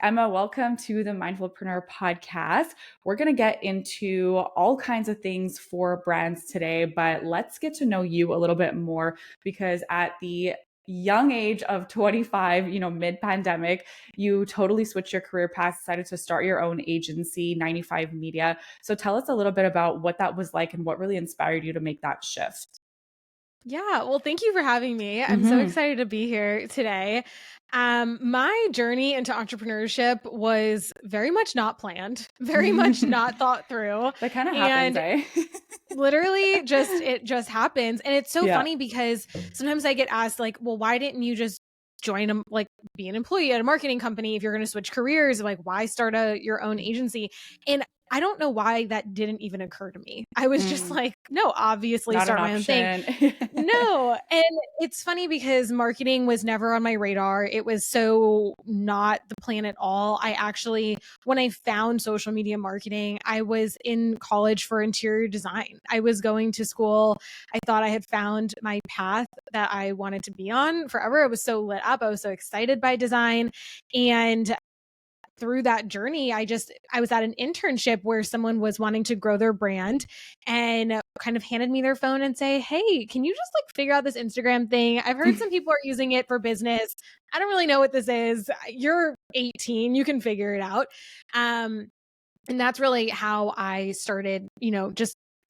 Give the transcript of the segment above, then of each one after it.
Emma, welcome to the Mindfulpreneur podcast. We're going to get into all kinds of things for brands today, but let's get to know you a little bit more because at the young age of 25, mid-pandemic, you totally switched your career path, decided to start your own agency, 95 Media. So tell us a little bit about what that was like and what really inspired you to make that shift. Yeah, well, thank you for having me. I'm so Mm-hmm. excited to be here today. My journey into entrepreneurship was very much not planned, very much not thought through, That kind of happens, and eh? literally it just happens. And it's so Yeah. funny because sometimes I get asked like, well, why didn't you just join be an employee at a marketing company if you're going to switch careers? Like, why start your own agency? And I don't know why that didn't even occur to me. I was just Mm, like, no, obviously not an start my own thing. option. No, and it's funny because marketing was never on my radar. It was so not the plan at all. When I found social media marketing, I was in college for interior design. I was going to school. I thought I had found my path that I wanted to be on forever. I was so lit up. I was so excited by design. And through that journey, I was at an internship where someone was wanting to grow their brand and kind of handed me their phone and say, "Hey, can you just figure out this Instagram thing? I've heard some people are using it for business. I don't really know what this is. You're 18, you can figure it out." Um, and that's really how I started,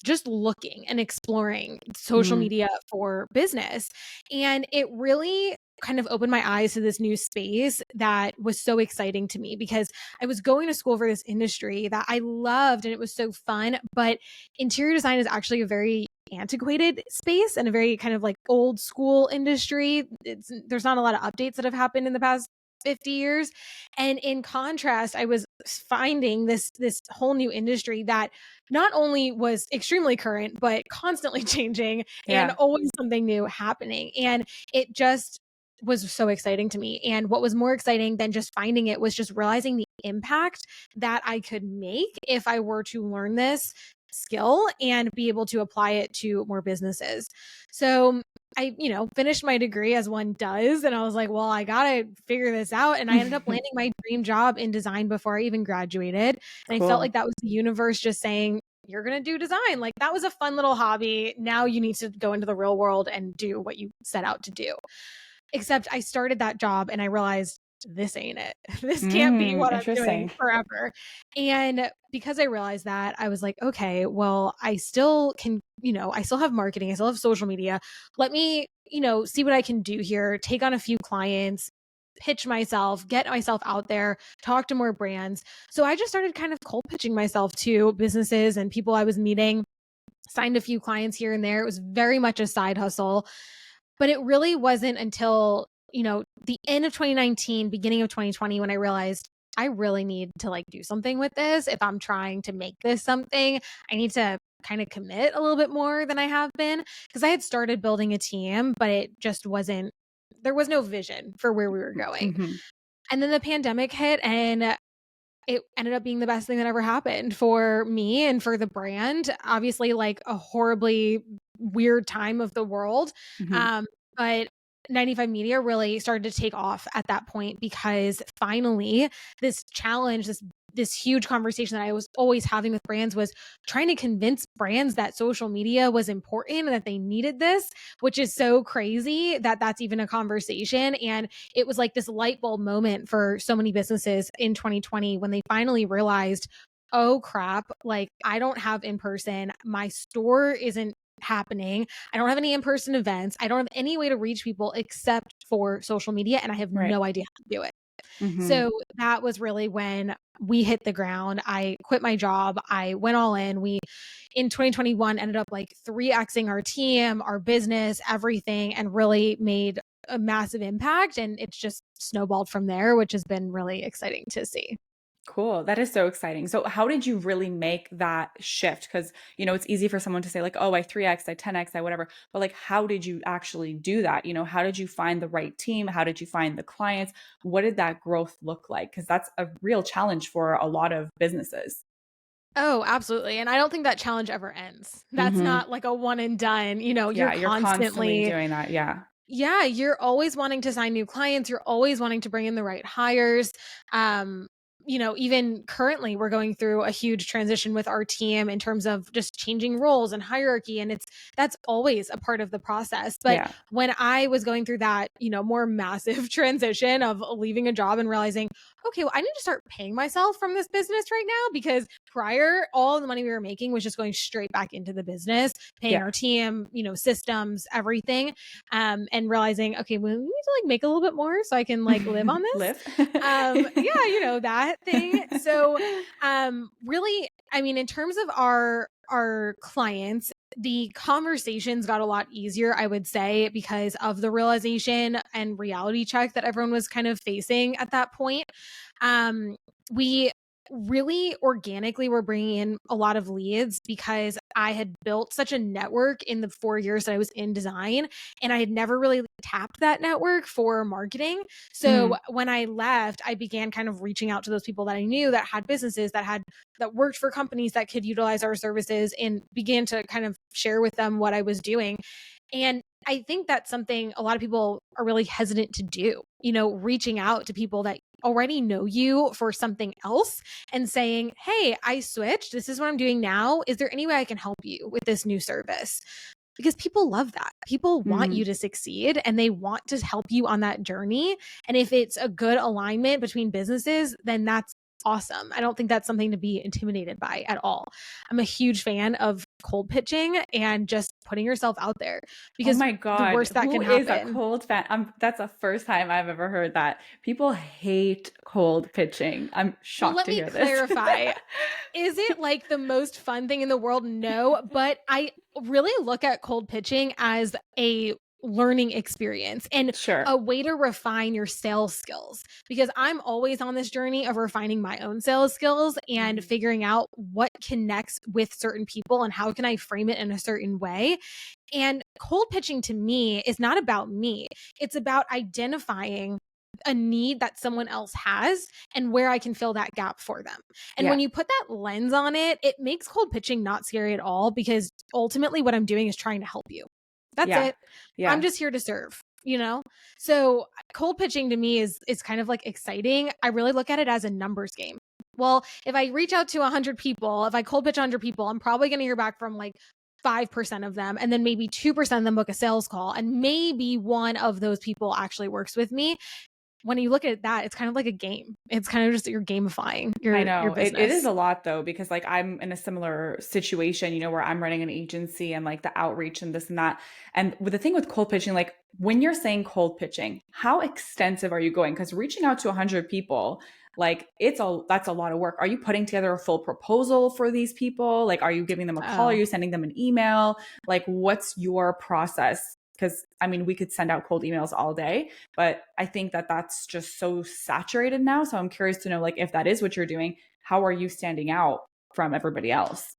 just looking and exploring social Mm, media for business. And it really kind of opened my eyes to this new space that was so exciting to me because I was going to school for this industry that I loved and it was so fun. But interior design is actually a very antiquated space and a very kind of old school industry. There's not a lot of updates that have happened in the past 50 years. And in contrast, I was finding this whole new industry that not only was extremely current, but constantly changing and yeah. always something new happening. And it just was so exciting to me. And what was more exciting than just finding it was just realizing the impact that I could make if I were to learn this skill and be able to apply it to more businesses. So I, finished my degree as one does. And I was like, well, I got to figure this out. And I ended up landing my dream job in design before I even graduated. And I felt Cool. like that was the universe just saying, you're going to do design. Like that was a fun little hobby. Now you need to go into the real world and do what you set out to do. Except I started that job and I realized this ain't it. This can't be what I'm doing Interesting. forever. And because I realized that, I was like, okay, well, I still can, I still have marketing, I still have social media. Let me, see what I can do here, take on a few clients, pitch myself, get myself out there, talk to more brands. So I just started kind of cold pitching myself to businesses and people I was meeting, signed a few clients here and there. It was very much a side hustle. But it really wasn't until, the end of 2019, beginning of 2020, when I realized I really need to do something with this. If I'm trying to make this something, I need to kind of commit a little bit more than I have been because I had started building a team, but it just wasn't, there was no vision for where we were going. Hmm. And then the pandemic hit and it ended up being the best thing that ever happened for me and for the brand. Obviously, like a horribly weird time of the world. Hmm. Um, but 95 Media really started to take off at that point because finally this challenge, this huge conversation that I was always having with brands was trying to convince brands that social media was important and that they needed this, which is so crazy that that's even a conversation. And it was like this light bulb moment for so many businesses in 2020 when they finally realized, oh crap, like I don't have in person, my store isn't happening. I don't have any in-person events. I don't have any way to reach people except for social media and I have Right. no idea how to do it. Hmm. So that was really when we hit the ground. I quit my job. I went all in. We in 2021 ended up 3xing our team, our business, everything, and really made a massive impact. And it's just snowballed from there, which has been really exciting to see. Cool. That is so exciting. So how did you really make that shift? Because, it's easy for someone to say like, oh, I 3X, I 10X, I whatever. But like, how did you actually do that? How did you find the right team? How did you find the clients? What did that growth look like? Because that's a real challenge for a lot of businesses. Oh, absolutely. And I don't think that challenge ever ends. That's Hmm. not like a one and done. You're Yeah, you're constantly constantly doing that. Yeah. Yeah, you're always wanting to sign new clients. You're always wanting to bring in the right hires. Um, even currently we're going through a huge transition with our team in terms of just changing roles and hierarchy. And that's always a part of the process. But Yeah. when I was going through that, more massive transition of leaving a job and realizing, okay, well, I need to start paying myself from this business right now, because prior, all the money we were making was just going straight back into the business, paying Yeah. our team, systems, everything. And realizing, okay, well, we need to like make a little bit more so I can like live on this. Live. Yeah, that thing. So, really, I mean, in terms of our clients, the conversations got a lot easier, I would say, because of the realization and reality check that everyone was kind of facing at that point. We really organically were bringing in a lot of leads because I had built such a network in the 4 years that I was in design, and I had never really tapped that network for marketing. So Mm, when I left, I began kind of reaching out to those people that I knew that had businesses that worked for companies that could utilize our services, and began to kind of share with them what I was doing. And I think that's something a lot of people are really hesitant to do, reaching out to people that already know you for something else and saying, hey, I switched. This is what I'm doing now. Is there any way I can help you with this new service? Because people love that. People want you mm. to succeed, and they want to help you on that journey. And if it's a good alignment between businesses, then that's awesome. I don't think that's something to be intimidated by at all. I'm a huge fan of cold pitching and just putting yourself out there, Oh because my the God. worst that Who can is a happen. cold fan? That's the first time I've ever heard that. People hate cold pitching. I'm Well, shocked let to me hear this. clarify. Is it like the most fun thing in the world? No, but I really look at cold pitching as a learning experience and Sure. a way to refine your sales skills, because I'm always on this journey of refining my own sales skills and Mhm. figuring out what connects with certain people and how can I frame it in a certain way. And cold pitching to me is not about me. It's about identifying a need that someone else has and where I can fill that gap for them. And when Yeah. you put that lens on it, it makes cold pitching not scary at all, because ultimately what I'm doing is trying to help you. That's Yeah. it. I'm Yeah. just here to serve. So cold pitching to me is kind of like exciting. I really look at it as a numbers game. Well, if I reach out to 100 people, if I cold pitch 100 people, I'm probably going to hear back from like 5% of them, and then maybe 2% of them book a sales call, and maybe one of those people actually works with me. When you look at that, it's kind of like a game. It's kind of just you're gamifying I your know it is business. a lot though, because like I'm in a similar situation, where I'm running an agency and like the outreach and this and that. And with the thing with cold pitching, like when you're saying cold pitching, how extensive are you going? Because reaching out to 100 people, like that's a lot of work. Are you putting together a full proposal for these people? Like, are you giving them a call? Are Oh, you sending them an email? Like, what's your process? Because I mean, we could send out cold emails all day, but I think that that's just so saturated now. So I'm curious to know, like, if that is what you're doing, how are you standing out from everybody else?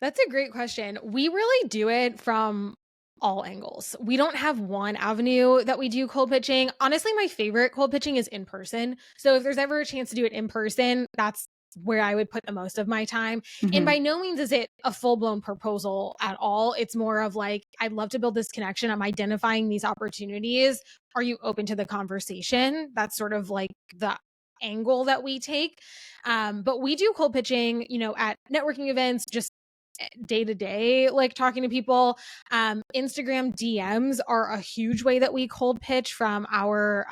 that's a great question. We really do it from all angles. We don't have one avenue that we do cold pitching. Honestly, my favorite cold pitching is in person. So if there's ever a chance to do it in person, that's where I would put the most of my time. And by Hmm. no means is it a full blown proposal at all. It's more of like, I'd love to build this connection. I'm identifying these opportunities. Are you open to the conversation? That's sort of like the angle that we take. But we do cold pitching, at networking events, just day to day, like talking to people. Instagram DMs are a huge way that we cold pitch from our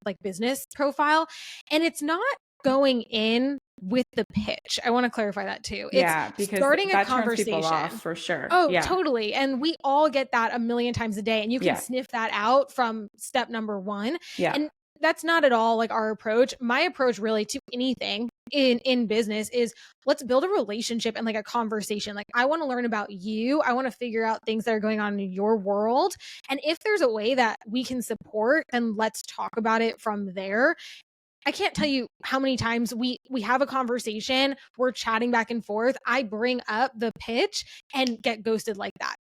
like business profile. And it's not going in with the pitch. I want to clarify that too. It's Yeah, because starting a that turns people off conversation. for sure. Oh, Yeah. totally. And we all get that a million times a day. And you can Yeah. sniff that out from step number one. Yeah. And that's not at all like our approach. My approach really to anything in business is let's build a relationship and like a conversation. Like I want to learn about you. I want to figure out things that are going on in your world. And if there's a way that we can support, then let's talk about it from there. I can't tell you how many times we have a conversation, we're chatting back and forth. I bring up the pitch and get ghosted like that.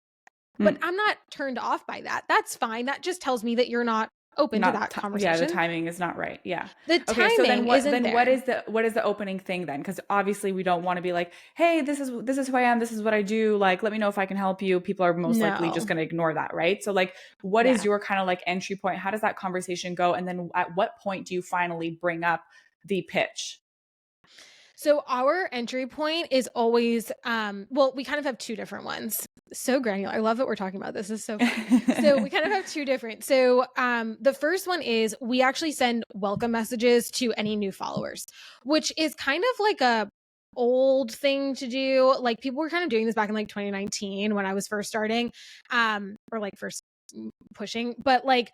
But Mm. I'm not turned off by that. That's fine. That just tells me that you're not open to that Yeah, the conversation. timing is not right. Yeah. The Okay, so then timing isn't what there. is the opening thing then? Because obviously we don't want to be like, hey, this is who I am, this is what I do, like let me know if I can help you. People are most likely just No. going to ignore that, right? So like what is Yeah. your kind of like entry point? How does that conversation go? And then at what point do you finally bring up the pitch? So our entry point is always, well, we kind of have two different ones. So granular. I love that we're talking about this. This is so fun. So we kind of have two different. So the first one is we actually send welcome messages to any new followers, which is kind of like a old thing to do. Like people were kind of doing this back in like 2019 when I was first starting, or like first pushing, but like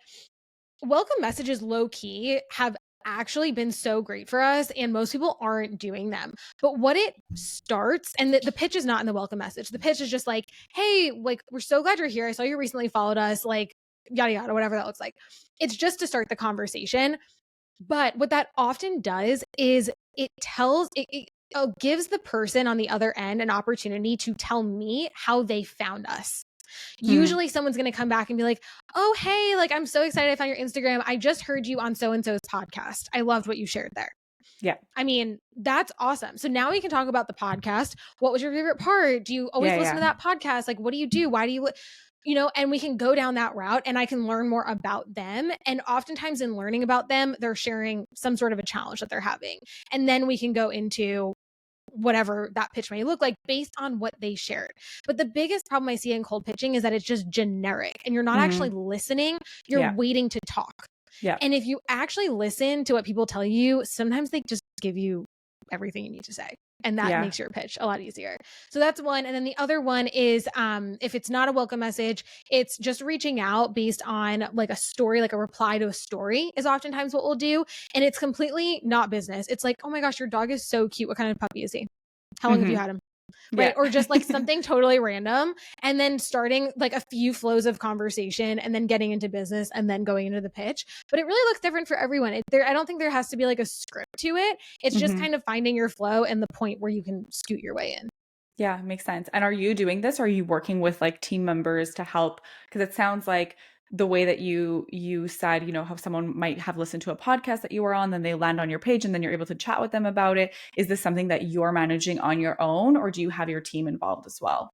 welcome messages low key have actually been so great for us, and most people aren't doing them. But what it starts, and the pitch is not in the welcome message, the pitch is just like, hey, like we're so glad you're here, I saw you recently followed us, like yada yada, whatever that looks like. It's just to start the conversation. But what that often does is it gives the person on the other end an opportunity to tell me how they found us. Hmm. Usually someone's going to come back and be like, oh, hey, like I'm so excited I found your Instagram. I just heard you on so and so's podcast. I loved what you shared there. Yeah. I mean, that's awesome. So now we can talk about the podcast. What was your favorite part? Do you always Yeah, listen to yeah. that podcast? Like, what do you do? Why do you, and we can go down that route and I can learn more about them. And oftentimes in learning about them, they're sharing some sort of a challenge that they're having. And then we can go into whatever that pitch may look like based on what they shared. But the biggest problem I see in cold pitching is that it's just generic and you're not actually Hmm. listening. You're Yeah. waiting to talk. Yeah. And if you actually listen to what people tell you, sometimes they just give you everything you need to say. And that Yeah. makes your pitch a lot easier. So that's one. And then the other one is if it's not a welcome message, it's just reaching out based on like a story, like a reply to a story is oftentimes what we'll do. And it's completely not business. It's like, oh my gosh, your dog is so cute. What kind of puppy is he? How long have you Hmm. had him? Yeah. Right. Or just like something totally random and then starting like a few flows of conversation and then getting into business and then going into the pitch. But it really looks different for everyone. I don't think there has to be like a script to it. It's just Hmm. kind of finding your flow and the point where you can scoot your way in. Yeah, makes sense. And are you doing this? Or are you working with like team members to help? Because it sounds like the way that you said, you know, how someone might have listened to a podcast that you were on, then they land on your page and then you're able to chat with them about it. Is this something that you're managing on your own, or do you have your team involved as well?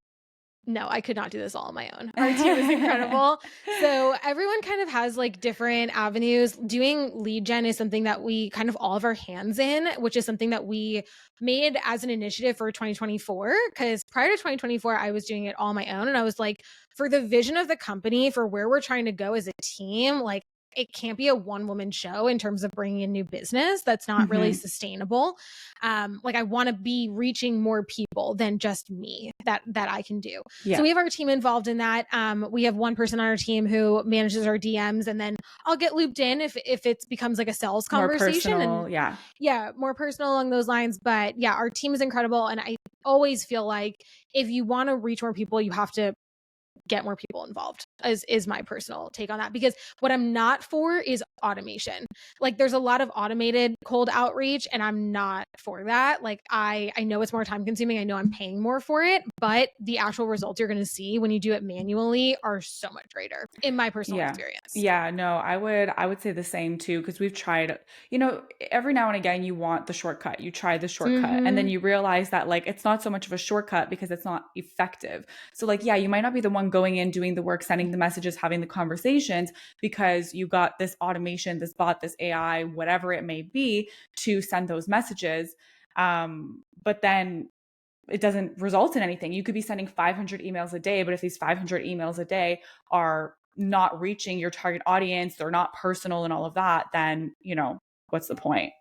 No, I could not do this all on my own. Our team is incredible. So everyone kind of has like different avenues. Doing lead gen is something that we kind of all have our hands in, which is something that we made as an initiative for 2024. Because prior to 2024, I was doing it all on my own. And I was like, for the vision of the company, for where we're trying to go as a team, like it can't be a one woman show in terms of bringing in new business. That's not really Hmm. sustainable. Like I want to be reaching more people than just me that I can do. So Yeah. we have our team involved in that. We have one person on our team who manages our DMs, and then I'll get looped in if it becomes like a sales More conversation, and personal. Yeah. yeah, more personal along those lines. But yeah, our team is incredible, and I always feel like if you want to reach more people, you have to get more people involved is my personal take on that, because what I'm not for is automation. Like there's a lot of automated cold outreach and I'm not for that. Like I know it's more time consuming, I know I'm paying more for it, but the actual results you're going to see when you do it manually are so much greater in my personal Yeah. experience. Yeah, no, I would say the same too, because we've tried, you know, every now and again you want the shortcut. You try the shortcut and then Mhm. you realize that like it's not so much of a shortcut because it's not effective. So like yeah, you might not be the one going in doing the work, sending the messages, having the conversations because you got this automation, this bot, this AI, whatever it may be to send those messages. But then it doesn't result in anything. You could be sending 500 emails a day, but if these 500 emails a day are not reaching your target audience, they're not personal and all of that, then, you know, what's the point?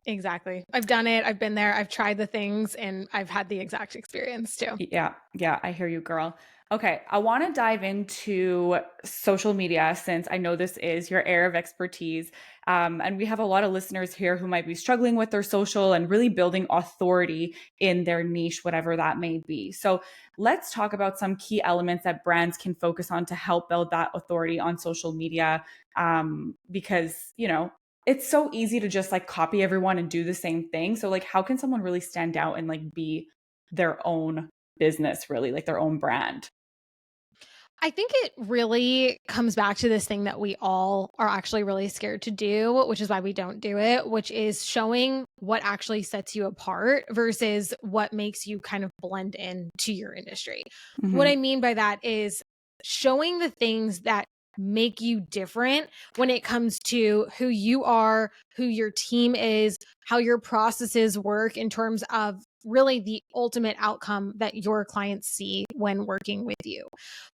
Exactly. I've done it. I've been there. I've tried the things and I've had the exact experience too. Yeah, yeah, I hear you, girl. Okay, I want to dive into social media since I know this is your area of expertise. And we have a lot of listeners here who might be struggling with their social and really building authority in their niche, whatever that may be. So let's talk about some key elements that brands can focus on to help build that authority on social media. Because, you know, it's so easy to just like copy everyone and do the same thing. So, like, how can someone really stand out and like be their own business, really, like their own brand? I think it really comes back to this thing that we all are actually really scared to do, which is why we don't do it, which is showing what actually sets you apart versus what makes you kind of blend in to your industry. What Mm-hmm. I mean by that is showing the things that make you different when it comes to who you are, who your team is, how your processes work in terms of really the ultimate outcome that your clients see when working with you.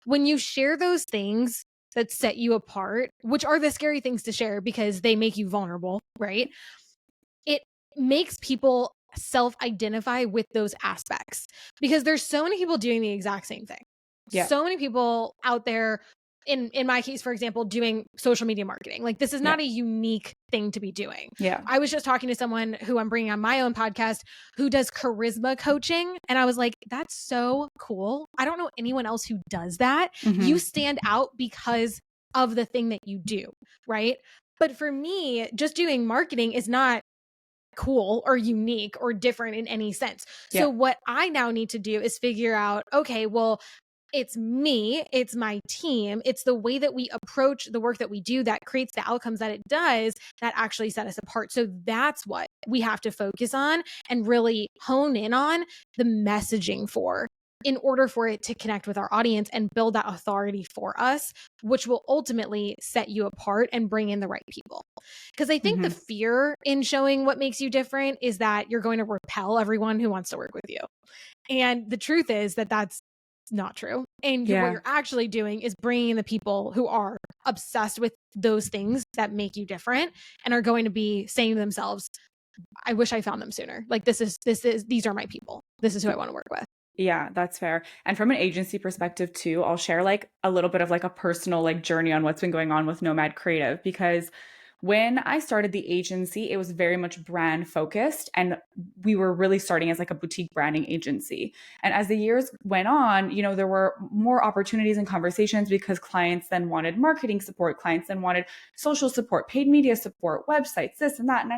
When you share those things that set you apart, which are the scary things to share because they make you vulnerable, right? It makes people self-identify with those aspects because there's so many people doing the exact same thing. Yeah. So many people out there in my case, for example, doing social media marketing. Like this is Yeah. not a unique thing to be doing. Yeah. I was just talking to someone who I'm bringing on my own podcast who does charisma coaching. And I was like, that's so cool. I don't know anyone else who does that. You Mm-hmm. stand out because of the thing that you do, right? But for me, just doing marketing is not cool or unique or different in any sense. Yeah. So what I now need to do is figure out, okay, well, it's me, it's my team, it's the way that we approach the work that we do that creates the outcomes that it does that actually set us apart. So that's what we have to focus on and really hone in on the messaging for in order for it to connect with our audience and build that authority for us, which will ultimately set you apart and bring in the right people. Because I think the Mm-hmm. fear in showing what makes you different is that you're going to repel everyone who wants to work with you. And the truth is that that's not true. And what Yeah. you're actually doing is bringing in the people who are obsessed with those things that make you different and are going to be saying to themselves, I wish I found them sooner. Like these are my people. This is who I want to work with. Yeah, that's fair. And from an agency perspective too, I'll share like a little bit of like a personal like journey on what's been going on with Nomad Creative because when I started the agency, it was very much brand focused and we were really starting as like a boutique branding agency. And as the years went on, you know, there were more opportunities and conversations because clients then wanted marketing support, clients then wanted social support, paid media support, websites, this and that, and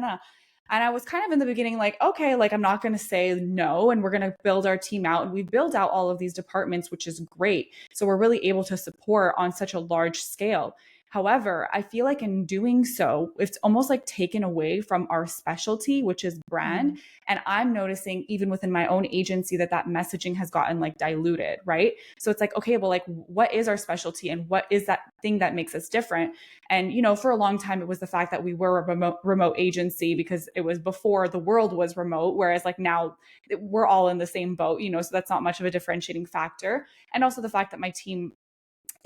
and I was kind of in the beginning like, okay, like I'm not going to say no and we're going to build our team out. And we build out all of these departments, which is great. So we're really able to support on such a large scale. However, I feel like in doing so, it's almost like taken away from our specialty, which is brand. Mm. And I'm noticing even within my own agency that that messaging has gotten like diluted, right? So it's like, okay, well, like what is our specialty and what is that thing that makes us different? And, you know, for a long time, it was the fact that we were a remote agency because it was before the world was remote. Whereas like now we're all in the same boat, you know, so that's not much of a differentiating factor. And also the fact that my team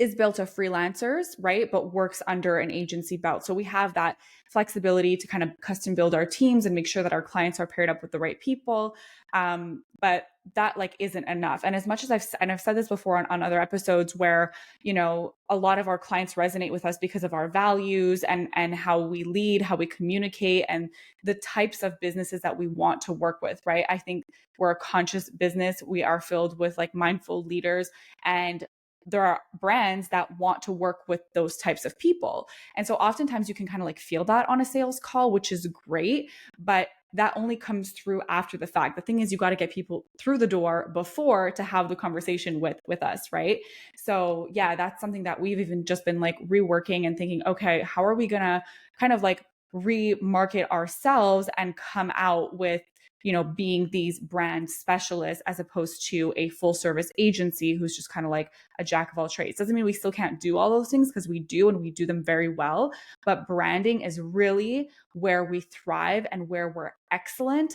is built of freelancers, right? But works under an agency belt. So we have that flexibility to kind of custom build our teams and make sure that our clients are paired up with the right people. But that like isn't enough. And as much as I've said this before on other episodes where, you know, a lot of our clients resonate with us because of our values and how we lead, how we communicate and the types of businesses that we want to work with, right? I think we're a conscious business. We are filled with like mindful leaders and there are brands that want to work with those types of people. And so oftentimes you can kind of like feel that on a sales call, which is great, but that only comes through after the fact. The thing is you got to get people through the door before to have the conversation with us, right? So, yeah, that's something that we've even just been like reworking and thinking, okay, how are we going to kind of like remarket ourselves and come out with you know, being these brand specialists as opposed to a full service agency who's just kind of like a jack of all trades. Doesn't mean we still can't do all those things because we do and we do them very well. But branding is really where we thrive and where we're excellent.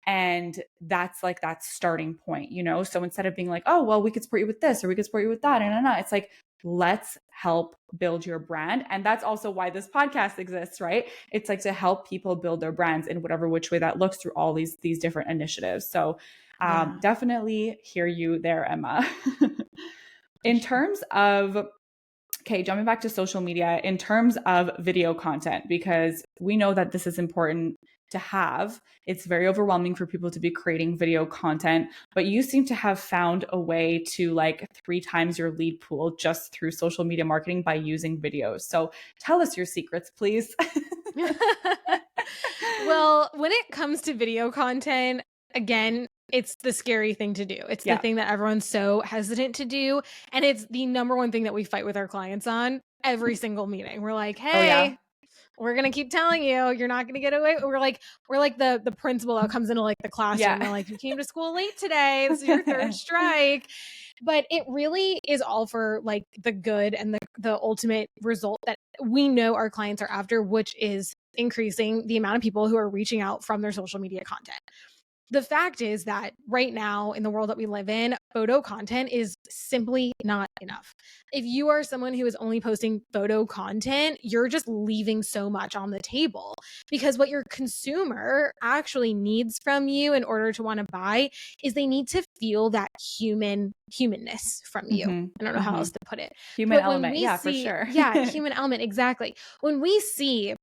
And that's like that starting point, you know? So instead of being like, oh, well, we could support you with this or we could support you with that, and it's like, let's help build your brand. And that's also why this podcast exists, right? It's like to help people build their brands in whatever which way that looks through all these different initiatives. So Yeah. definitely hear you there, Emma. For In sure. terms of okay, jumping back to social media, in terms of video content, because we know that this is important to have. It's very overwhelming for people to be creating video content, but you seem to have found a way to like 3 times your lead pool just through social media marketing by using videos. So tell us your secrets, please. Well, when it comes to video content, again, It's the scary thing to do. It's the Yeah. thing that everyone's so hesitant to do. And it's the number one thing that we fight with our clients on every single meeting. We're like, Oh yeah. hey, we're gonna keep telling you, you're not gonna get away. We're like the principal that comes into like the classroom. They're Yeah. like, you came to school late today. This is your third strike. But it really is all for like the good and the ultimate result that we know our clients are after, which is increasing the amount of people who are reaching out from their social media content. The fact is that right now in the world that we live in, photo content is simply not enough. If you are someone who is only posting photo content, you're just leaving so much on the table, because what your consumer actually needs from you in order to want to buy is they need to feel that humanness from you. Hmm. I don't know how Hmm. else to put it. Human But when element. we Yeah, for see, sure. yeah, human element, exactly. When we see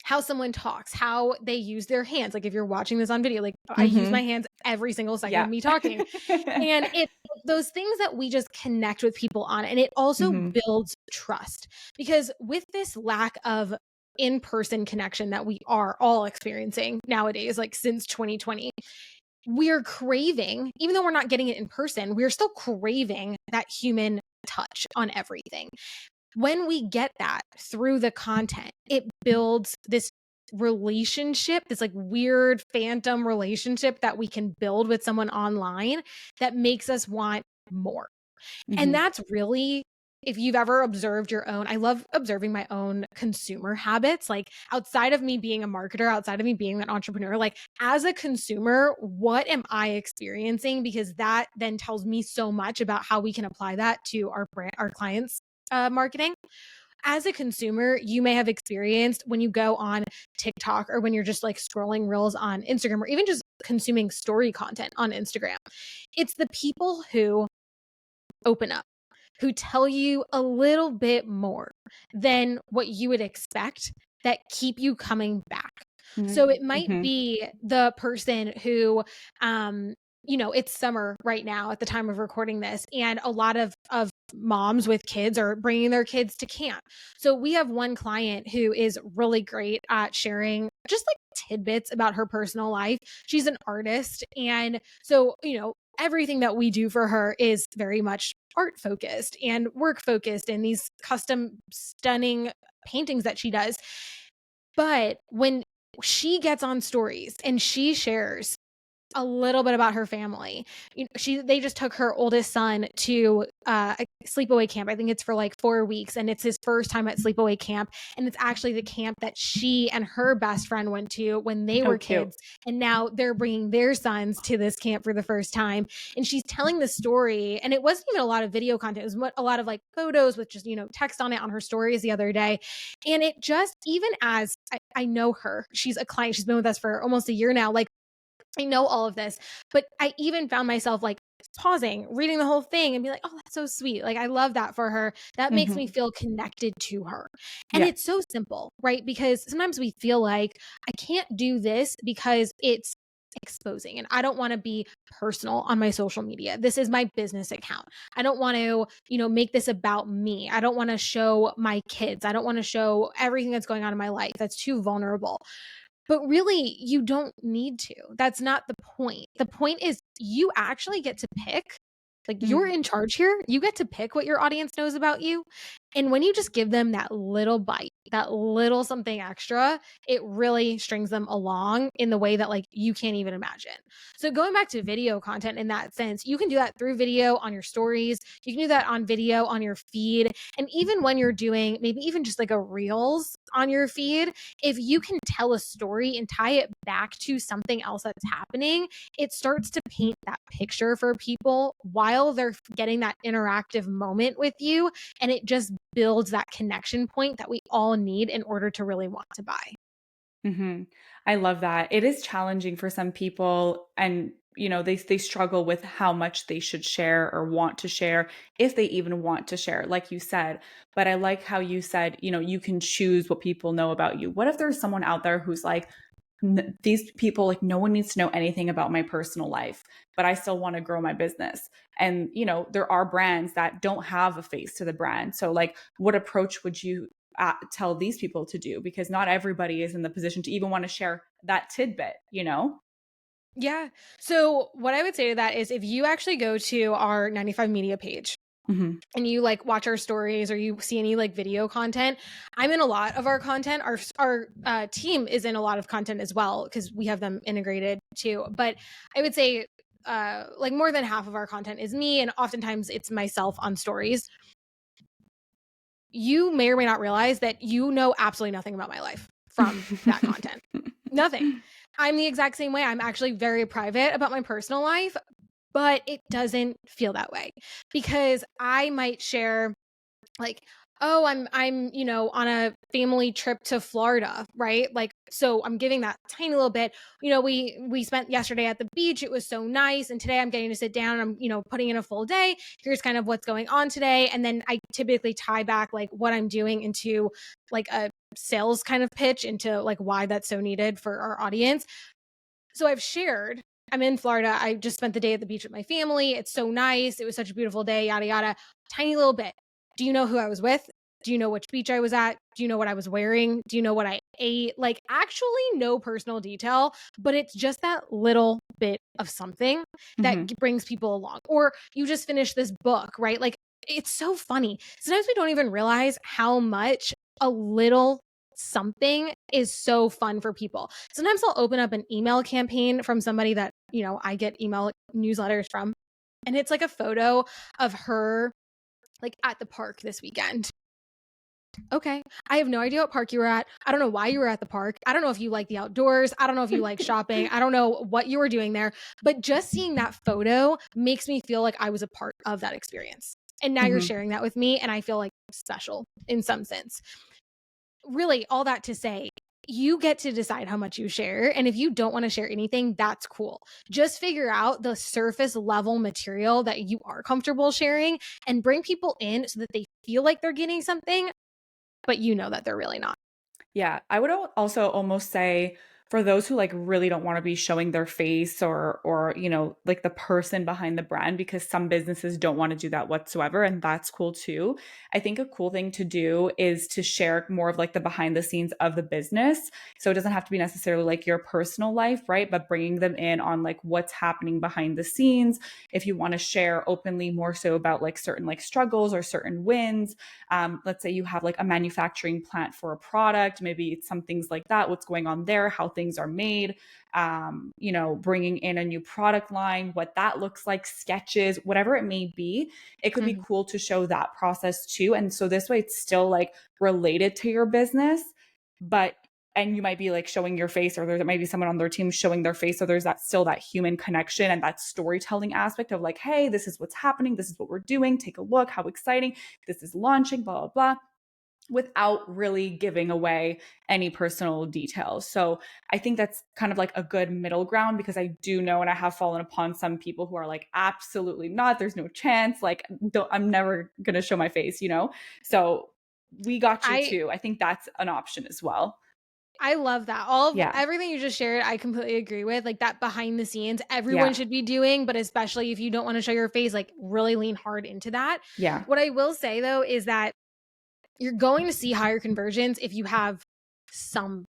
how someone talks, how they use their hands. Like if you're watching this on video, like I use my Hmm. hands every single second Yeah. of me talking. And it's those things that we just connect with people on. And it also Hmm. builds trust, because with this lack of in-person connection that we are all experiencing nowadays, like since 2020, we're craving, even though we're not getting it in person, we're still craving that human touch on everything. When we get that through the content, it builds this relationship, this like weird phantom relationship that we can build with someone online that makes us want more. And Hmm. that's really, if you've ever observed your own, I love observing my own consumer habits. Like outside of me being a marketer, outside of me being an entrepreneur, like as a consumer, what am I experiencing? Because that then tells me so much about how we can apply that to our brand, our clients' marketing. As a consumer, you may have experienced when you go on TikTok or when you're just like scrolling reels on Instagram or even just consuming story content on Instagram. It's the people who open up, who tell you a little bit more than what you would expect, that keep you coming back. So it might Hmm. be the person who, it's summer right now at the time of recording this, and a lot of moms with kids are bringing their kids to camp. So we have one client who is really great at sharing just like tidbits about her personal life. She's an artist. And so, everything that we do for her is very much art focused and work focused and these custom stunning paintings that she does. But when she gets on stories and she shares a little bit about her family. They just took her oldest son to a sleepaway camp. I think it's for like 4 weeks, and it's his first time at sleepaway camp. And it's actually the camp that she and her best friend went to when they Oh, were cute. kids. And now they're bringing their sons to this camp for the first time. And she's telling the story. And it wasn't even a lot of video content. It was a lot of like photos with just, text on it on her stories the other day. And it just, even as I know her, she's a client, she's been with us for almost a year now. Like, I know all of this, but I even found myself like pausing, reading the whole thing and be like, oh, that's so sweet. Like, I love that for her. That makes me Hmm. feel connected to her. And Yeah. it's so simple, right? Because sometimes we feel like I can't do this because it's exposing and I don't want to be personal on my social media. This is my business account. I don't want to, make this about me. I don't want to show my kids. I don't want to show everything that's going on in my life. That's too vulnerable. But really, you don't need to. That's not the point. The point is you actually get to pick. Like you're Mm. in charge here. You get to pick what your audience knows about you. And when you just give them that little bite, that little something extra, it really strings them along in the way that like you can't even imagine. So going back to video content in that sense, you can do that through video on your stories. You can do that on video on your feed. And even when you're doing maybe even just like a reels on your feed, if you can tell a story and tie it back to something else that's happening, it starts to paint that picture for people while they're getting that interactive moment with you. And it just builds that connection point that we all need in order to really want to buy. Hmm. I love that. It is challenging for some people, and they struggle with how much they should share or want to share, if they even want to share, like you said. But I like how you said, you can choose what people know about you. What if there's someone out there who's like, these people, like, no one needs to know anything about my personal life, but I still want to grow my business. And there are brands that don't have a face to the brand. So like, what approach would you tell these people to do? Because not everybody is in the position to even want to share that tidbit. Yeah. So what I would say to that is if you actually go to our 95 Media page Mm-hmm. and you like watch our stories or you see any like video content, I'm in a lot of our content. Our team is in a lot of content as well because we have them integrated too. But I would say like more than half of our content is me, and oftentimes it's myself on stories. You may or may not realize that you know absolutely nothing about my life from that content. Nothing. I'm the exact same way. I'm actually very private about my personal life, but it doesn't feel that way because I might share like, oh, I'm on a family trip to Florida, right? Like, so I'm giving that tiny little bit. We spent yesterday at the beach. It was so nice, and today I'm getting to sit down. I'm putting in a full day. Here's kind of what's going on today, and then I typically tie back like what I'm doing into like a sales kind of pitch into like why that's so needed for our audience. So I've shared. I'm in Florida. I just spent the day at the beach with my family. It's so nice. It was such a beautiful day, yada, yada. Tiny little bit. Do you know who I was with? Do you know which beach I was at? Do you know what I was wearing? Do you know what I ate? Like, actually, no personal detail, but it's just that little bit of something that Mm-hmm. brings people along. Or you just finished this book, right? Like, it's so funny. Sometimes we don't even realize how much a little something is so fun for people. Sometimes I'll open up an email campaign from somebody that, I get email newsletters from, and it's like a photo of her like at the park this weekend. Okay. I have no idea what park you were at. I don't know why you were at the park. I don't know if you like the outdoors. I don't know if you like shopping. I don't know what you were doing there. But just seeing that photo makes me feel like I was a part of that experience. And now you're Mm-hmm. sharing that with me, and I feel like special in some sense. Really, all that to say, you get to decide how much you share. And if you don't want to share anything, that's cool. Just figure out the surface level material that you are comfortable sharing and bring people in so that they feel like they're getting something, but you know that they're really not. Yeah, I would also almost say for those who like really don't want to be showing their face or like the person behind the brand, because some businesses don't want to do that whatsoever, and that's cool too. I think a cool thing to do is to share more of like the behind the scenes of the business. So it doesn't have to be necessarily like your personal life, right? But bringing them in on like what's happening behind the scenes. If you want to share openly more so about like certain like struggles or certain wins, let's say you have like a manufacturing plant for a product, maybe it's some things like that, what's going on there, how things are made, bringing in a new product line, what that looks like, sketches, whatever it may be. It could be Mhm. cool to show that process too. And so this way it's still like related to your business, but and you might be like showing your face, or there might be someone on their team showing their face. So there's that still that human connection and that storytelling aspect of like, hey, this is what's happening. This is what we're doing. Take a look. How exciting. This is launching, blah, blah, blah, without really giving away any personal details. So I think that's kind of like a good middle ground, because I do know, and I have fallen upon some people who are like, absolutely not. There's no chance. Like, I'm never going to show my face. So we got you I too. I think that's an option as well. I love that. Yeah. Everything you just shared, I completely agree with. Like that behind the scenes, everyone Yeah. should be doing, but especially if you don't want to show your face, like really lean hard into that. Yeah. What I will say though is that you're going to see higher conversions if you have some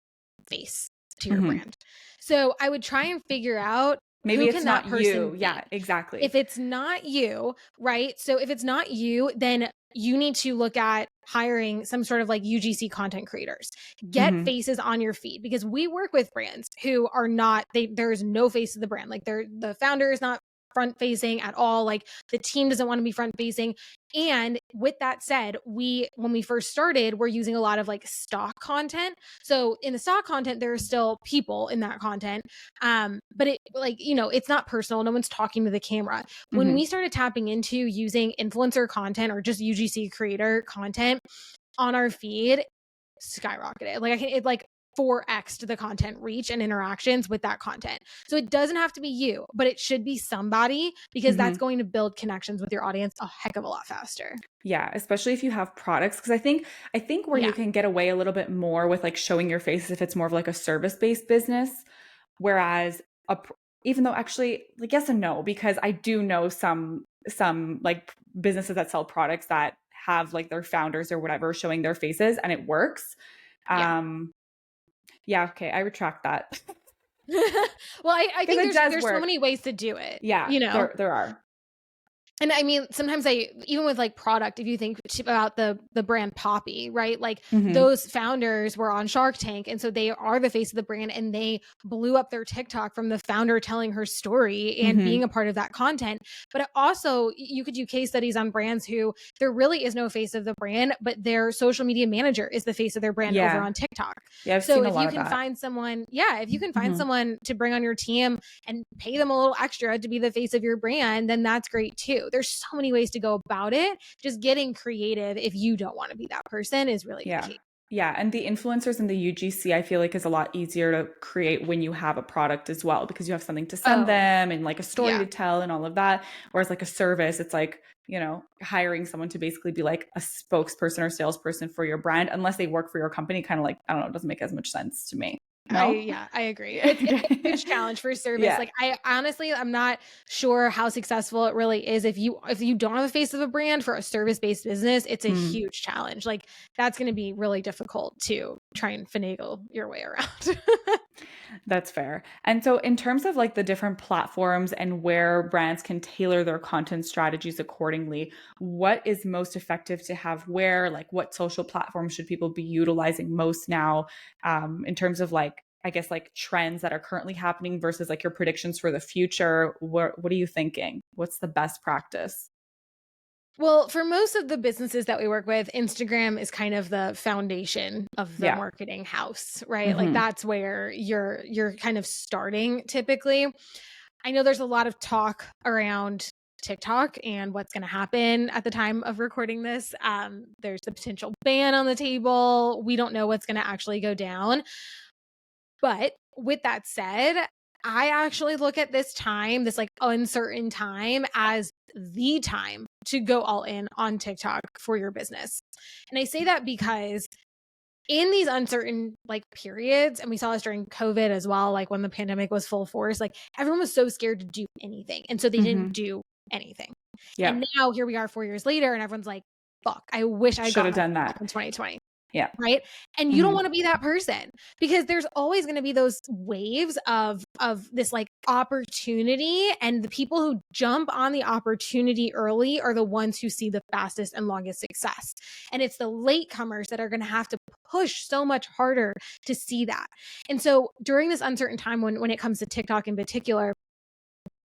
face to your Hmm. brand. So I would try and figure out Maybe who it's can that not person you. be. Yeah, exactly. If it's not you, right? So if it's not you, then you need to look at hiring some sort of like UGC content creators. Get Hmm. faces on your feed because we work with brands who are not there's no face of the brand. Like the founder is not front facing at all. Like the team doesn't want to be front facing. And with that said, when we first started, we're using a lot of like stock content. So in the stock content, there are still people in that content. But it like, it's not personal. No one's talking to the camera. When Hmm. we started tapping into using influencer content or just UGC creator content on our feed, skyrocketed. Like it like 4x to the content reach and interactions with that content. So it doesn't have to be you, but it should be somebody because Hmm. that's going to build connections with your audience a heck of a lot faster. Yeah, especially if you have products, because I think where you Yeah. can get away a little bit more with like showing your face if it's more of like a service-based business, whereas even though actually like yes and no, because I do know some like businesses that sell products that have like their founders or whatever showing their faces and it works. Yeah. Yeah, okay, I retract that. Well, I Because think it does there's so work. many ways to do it, Yeah, you know? there are. And I mean, sometimes even with like product, if you think about the brand Poppy, right? Like Hmm. those founders were on Shark Tank. And so they are the face of the brand, and they blew up their TikTok from the founder telling her story and being Hmm. a part of that content. But it also, you could do case studies on brands who there really is no face of the brand, but their social media manager is the face of their brand over Yeah. on TikTok. Yeah, I've So seen a if lot you of can that. find someone, yeah, if you can find Hmm. someone to bring on your team and pay them a little extra to be the face of your brand, then that's great too. There's so many ways to go about it. Just getting creative, if you don't want to be that person, is really the Yeah. key. Yeah. And the influencers in the UGC, I feel like is a lot easier to create when you have a product as well, because you have something to send Oh, them and like a story yeah. to tell and all of that. Whereas like a service, it's like, hiring someone to basically be like a spokesperson or salesperson for your brand, unless they work for your company, kind of like, I don't know, it doesn't make as much sense to me. No? I agree. It's a huge Okay. challenge for service. Yeah. Like, I honestly, I'm not sure how successful it really is. If you don't have a face of a brand for a service-based business, it's a Mm. huge challenge. Like, that's going to be really difficult to try and finagle your way around. That's fair. And so, in terms of like the different platforms and where brands can tailor their content strategies accordingly, what is most effective to have where? Like, what social platforms should people be utilizing most now, in terms of like, I guess, like trends that are currently happening versus like your predictions for the future? What are you thinking? What's the best practice? Well, for most of the businesses that we work with, Instagram is kind of the foundation of the Yeah. marketing house, right? Like, Hmm. that's where you're kind of starting typically. I know there's a lot of talk around TikTok and what's going to happen at the time of recording this. There's the potential ban on the table. We don't know what's going to actually go down. But with that said, I actually look at this time, this like uncertain time, as the time to go all in on TikTok for your business. And I say that because in these uncertain like periods, and we saw this during COVID as well, like when the pandemic was full force, like everyone was so scared to do anything. And so they didn't Hmm. do anything. Yeah. And now here we are 4 years later, and everyone's like, fuck, I wish I Should got have my done back that. in 2020. Yeah. Right. And you don't Hmm. want to be that person, because there's always going to be those waves of this like opportunity. And the people who jump on the opportunity early are the ones who see the fastest and longest success. And it's the latecomers that are going to have to push so much harder to see that. And so during this uncertain time, when it comes to TikTok in particular,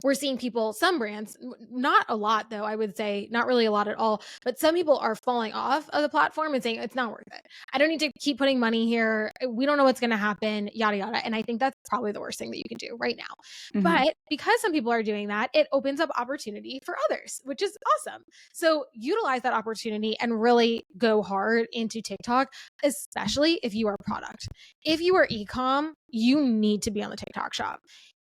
we're seeing people, some brands, not a lot though, I would say not really a lot at all, but some people are falling off of the platform and saying it's not worth it. I don't need to keep putting money here. We don't know what's going to happen, yada, yada. And I think that's probably the worst thing that you can do right now. Hmm. But because some people are doing that, it opens up opportunity for others, which is awesome. So utilize that opportunity and really go hard into TikTok, especially if you are product. If you are ecom, you need to be on the TikTok shop.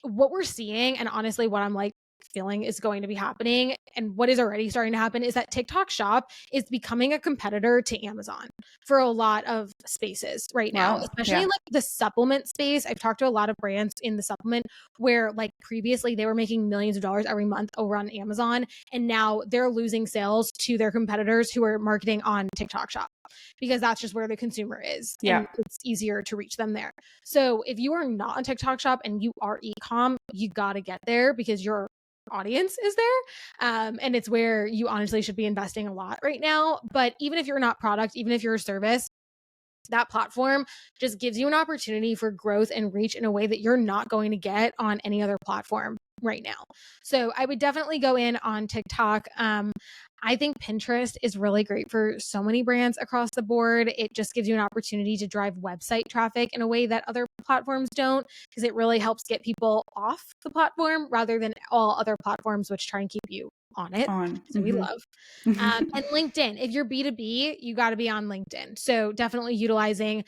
What we're seeing, and honestly what I'm like feeling is going to be happening, and what is already starting to happen, is that TikTok shop is becoming a competitor to Amazon for a lot of spaces right now, Wow. especially in Yeah. like the supplement space. I've talked to a lot of brands in the supplement where like previously they were making millions of dollars every month over on Amazon, and now they're losing sales to their competitors who are marketing on TikTok shop, because that's just where the consumer is Yeah. and it's easier to reach them there. So if you are not on TikTok shop and you are ecom, you got to get there because your audience is there. And it's where you honestly should be investing a lot right now. But even if you're not product, even if you're a service, that platform just gives you an opportunity for growth and reach in a way that you're not going to get on any other platform right now. So I would definitely go in on TikTok. I think Pinterest is really great for so many brands across the board. It just gives you an opportunity to drive website traffic in a way that other platforms don't, because it really helps get people off the platform rather than all other platforms, which try and keep you on it. On. So we Hmm. love. And LinkedIn, if you're B2B, you got to be on LinkedIn. So definitely utilizing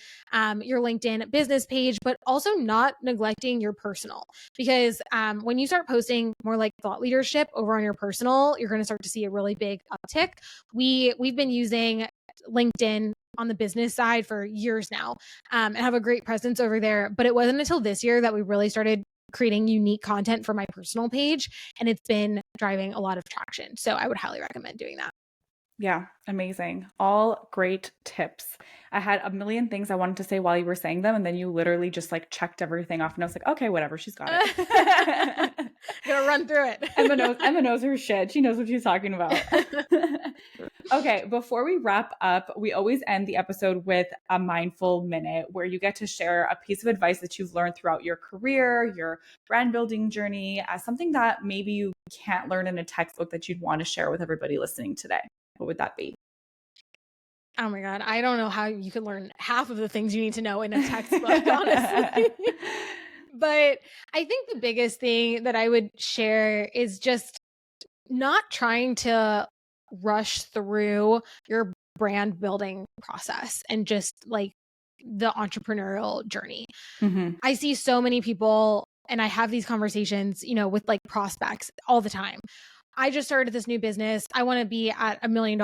your LinkedIn business page, but also not neglecting your personal, because when you start posting more like thought leadership over on your personal, you're going to start to see a really big uptick. We've been using LinkedIn on the business side for years now, and have a great presence over there. But it wasn't until this year that we really started creating unique content for my personal page, and it's been driving a lot of traction. So I would highly recommend doing that. Yeah, amazing. All great tips. I had a million things I wanted to say while you were saying them, and then you literally just like checked everything off, and I was like, okay, whatever, she's got it. Gonna run through Emma knows her shit. She knows what she's talking about. it. Okay, before we wrap up, we always end the episode with a mindful minute where you get to share a piece of advice that you've learned throughout your career, your brand building journey, as something that maybe you can't learn in a textbook that you'd want to share with everybody listening today. What would that be? Oh my God. I don't know how you could learn half of the things you need to know in a textbook, honestly. But I think the biggest thing that I would share is just not trying to rush through your brand building process and just like the entrepreneurial journey. Mhm. I see so many people and I have these conversations, with like prospects all the time. I just started this new business. I want to be at $1 million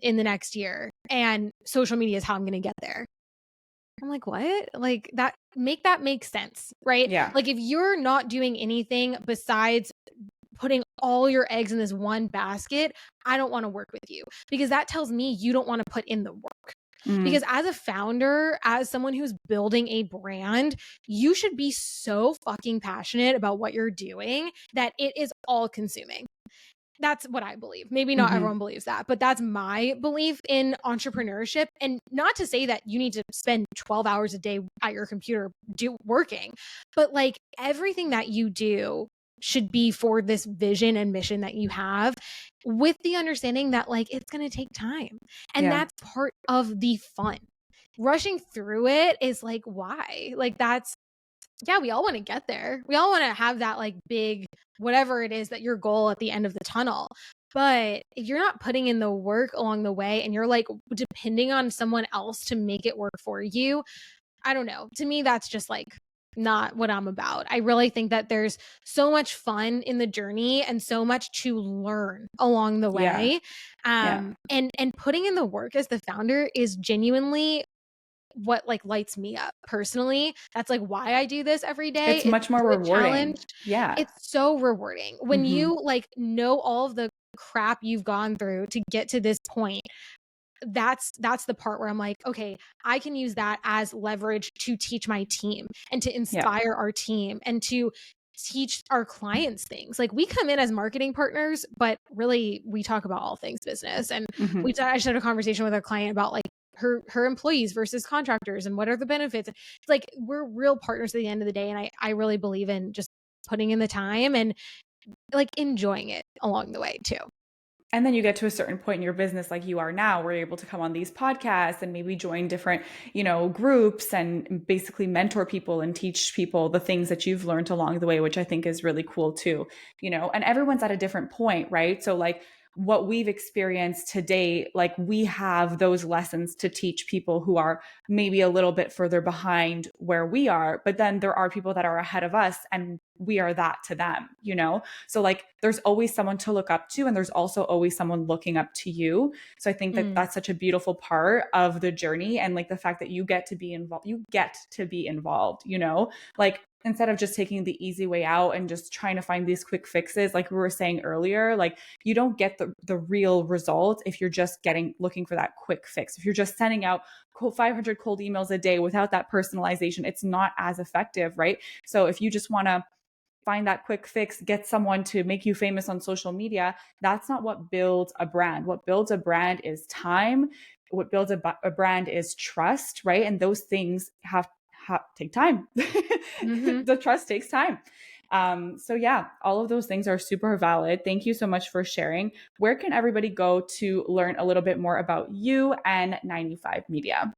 in the next year, and social media is how I'm going to get there. I'm like, what? Like that make sense, right? Yeah. Like if you're not doing anything besides putting all your eggs in this one basket, I don't want to work with you, because that tells me you don't want to put in the work. Mm, Because as a founder, as someone who's building a brand, you should be so fucking passionate about what you're doing that it is all consuming. That's what I believe. Maybe not mhm. everyone believes that, but that's my belief in entrepreneurship. And not to say that you need to spend 12 hours a day at your computer working, but like everything that you do should be for this vision and mission that you have, with the understanding that like it's going to take time. And Yeah. that's part of the fun. Rushing through it is like, why? Like yeah, we all want to get there. We all want to have that like big, whatever it is that your goal at the end of the tunnel. But if you're not putting in the work along the way and you're like depending on someone else to make it work for you, I don't know. To me, that's just like not what I'm about. I really think that there's so much fun in the journey and so much to learn along the Yeah. way. Yeah. And putting in the work as the founder is genuinely what like lights me up personally. That's like why I do this every day. It's It's much more the rewarding. challenge. Yeah. It's so rewarding when Mhm. you like know all of the crap you've gone through to get to this point. That's the part where I'm like, okay, I can use that as leverage to teach my team and to Yeah. inspire our team and to teach our clients things. Like we come in as marketing partners, but really we talk about all things business. And Mhm. I just had a conversation with a client about like her employees versus contractors and what are the benefits. It's like we're real partners at the end of the day. And I really believe in just putting in the time and like enjoying it along the way too. And then you get to a certain point in your business like you are now where you're able to come on these podcasts and maybe join different, groups and basically mentor people and teach people the things that you've learned along the way, which I think is really cool too, and everyone's at a different point, right? So like what we've experienced to date, like we have those lessons to teach people who are maybe a little bit further behind where we are, but then there are people that are ahead of us and we are that to them. So like there's always someone to look up to and there's also always someone looking up to you. So I think that Mm. that's such a beautiful part of the journey and like the fact that you get to be involved, like instead of just taking the easy way out and just trying to find these quick fixes like we were saying earlier, like you don't get the real result if you're just looking for that quick fix. If you're just sending out 500 cold emails a day without that personalization, it's not as effective, right? So if you just want to find that quick fix, get someone to make you famous on social media, that's not what builds a brand. What builds a brand is time. What builds a brand is trust, right? And those things take time. Mm-hmm. The trust takes time. So yeah, all of those things are super valid. Thank you so much for sharing. Where can everybody go to learn a little bit more about you and 95 Media?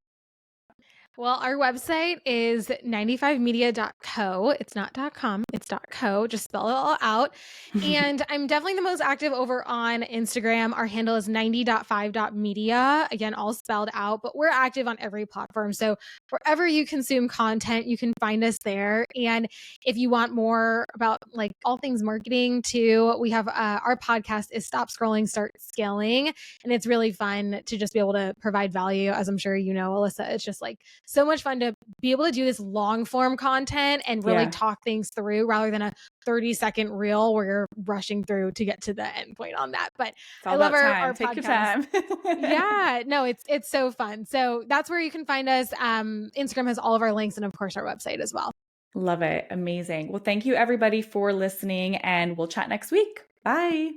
Well, our website is 95media.co. It's not .com, it's .co. Just spell it all out. And I'm definitely the most active over on Instagram. Our handle is 90.5.media. Again, all spelled out, but we're active on every platform. So wherever you consume content, you can find us there. And if you want more about like all things marketing too, we have our podcast is Stop Scrolling, Start Scaling. And it's really fun to just be able to provide value. As I'm sure you know, Alyssa, it's just like so much fun to be able to do this long form content and really Yeah. talk things through rather than a 30-second reel where you're rushing through to get to the end point on that. But It's all I love about our time. Take your podcast. time. Yeah, no, it's so fun. So that's where you can find us. Instagram has all of our links and of course our website as well. Love it. Amazing. Well, thank you everybody for listening, and we'll chat next week. Bye.